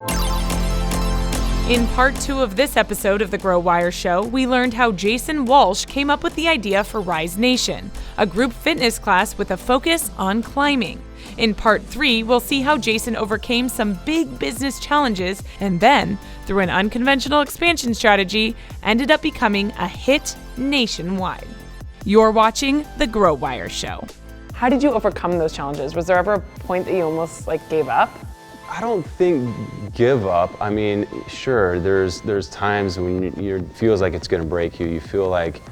In part 2 of this episode of The Grow Wire Show, we learned how Jason Walsh came up with the idea for Rise Nation, a group fitness class with a focus on climbing. In part 3, we'll see how Jason overcame some big business challenges and then, through an unconventional expansion strategy, ended up becoming a hit nationwide. You're watching The Grow Wire Show. How did you overcome those challenges? Was there ever a point that you almost gave up? I don't think give up. I mean, sure, there's times when it feels like it's gonna break you. You feel like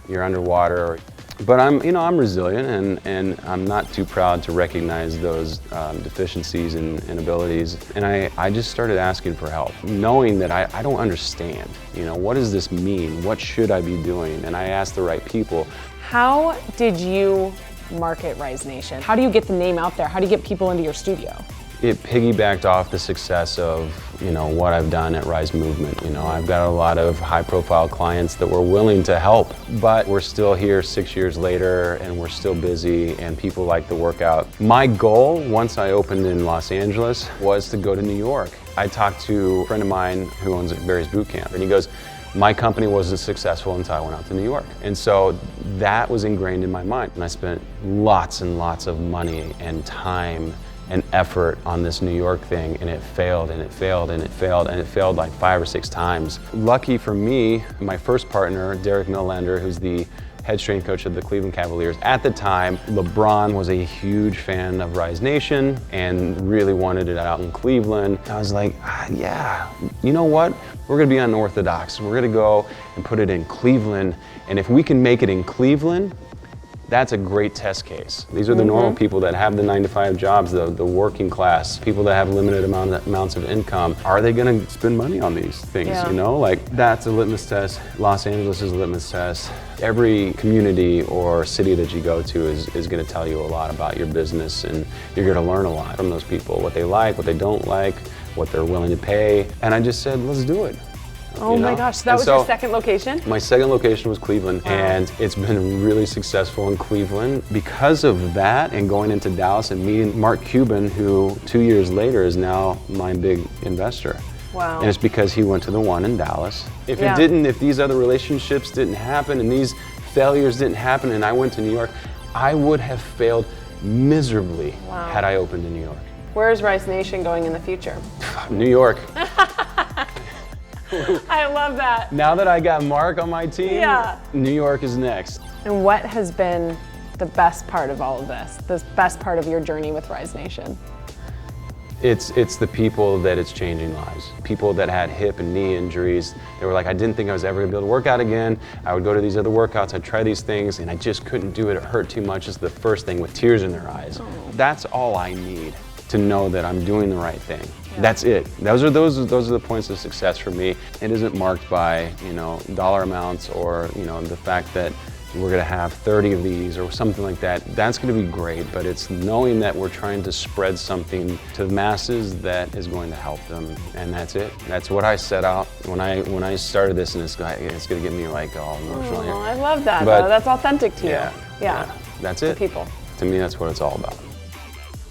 you're underwater. But I'm resilient and I'm not too proud to recognize those deficiencies and abilities. And I just started asking for help, knowing that I don't understand. What does this mean? What should I be doing? And I asked the right people. How did you market Rise Nation? How do you get the name out there? How do you get people into your studio? It piggybacked off the success of, what I've done at Rise Movement. I've got a lot of high-profile clients that were willing to help, but we're still here 6 years later and we're still busy and people like the workout. My goal, once I opened in Los Angeles, was to go to New York. I talked to a friend of mine who owns Barry's Boot Camp, and he goes, my company wasn't successful until I went out to New York. And so that was ingrained in my mind. And I spent lots and lots of money and time and effort on this New York thing, and it failed and it failed and it failed and it failed like 5 or 6 times. Lucky for me, my first partner, Derek Millender, who's the head strength coach of the Cleveland Cavaliers. At the time, LeBron was a huge fan of Rise Nation and really wanted it out in Cleveland. I was like, yeah, you know what? We're gonna be unorthodox. We're gonna go and put it in Cleveland, and if we can make it in Cleveland, that's a great test case. These are the normal people that have the 9-to-5 jobs, the working class, people that have limited amounts of income. Are they gonna spend money on these things, That's a litmus test. Los Angeles is a litmus test. Every community or city that you go to is gonna tell you a lot about your business, and you're gonna learn a lot from those people, what they like, what they don't like, what they're willing to pay. And I just said, let's do it. Oh my gosh, so that was your second location? My second location was Cleveland, and it's been really successful in Cleveland. Because of that, and going into Dallas and meeting Mark Cuban, who 2 years later is now my big investor. Wow. And it's because he went to the one in Dallas. If these other relationships didn't happen and these failures didn't happen and I went to New York, I would have failed miserably had I opened in New York. Where is Rise Nation going in the future? New York. I love that. Now that I got Mark on my team, New York is next. And what has been the best part of all of this? The best part of your journey with Rise Nation? It's the people that it's changing lives. People that had hip and knee injuries, they were like, I didn't think I was ever gonna be able to work out again. I would go to these other workouts, I'd try these things, and I just couldn't do it. It hurt too much. It's the first thing with tears in their eyes. That's all I need to know that I'm doing the right thing. That's it. Those are the points of success for me. It isn't marked by dollar amounts or the fact that we're going to have 30 of these or something like that. That's going to be great, but it's knowing that we're trying to spread something to the masses that is going to help them, and that's it. That's what I set out when I started this, and it's going to get me all emotional here. I love that. Though. That's authentic to you. Yeah. That's it. People. To me, that's what it's all about.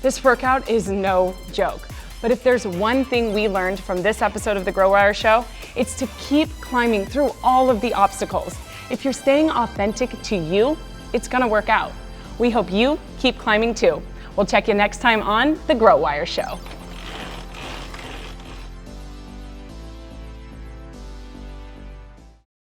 This workout is no joke. But if there's one thing we learned from this episode of The Grow Wire Show, it's to keep climbing through all of the obstacles. If you're staying authentic to you, it's gonna work out. We hope you keep climbing too. We'll check you next time on The Grow Wire Show.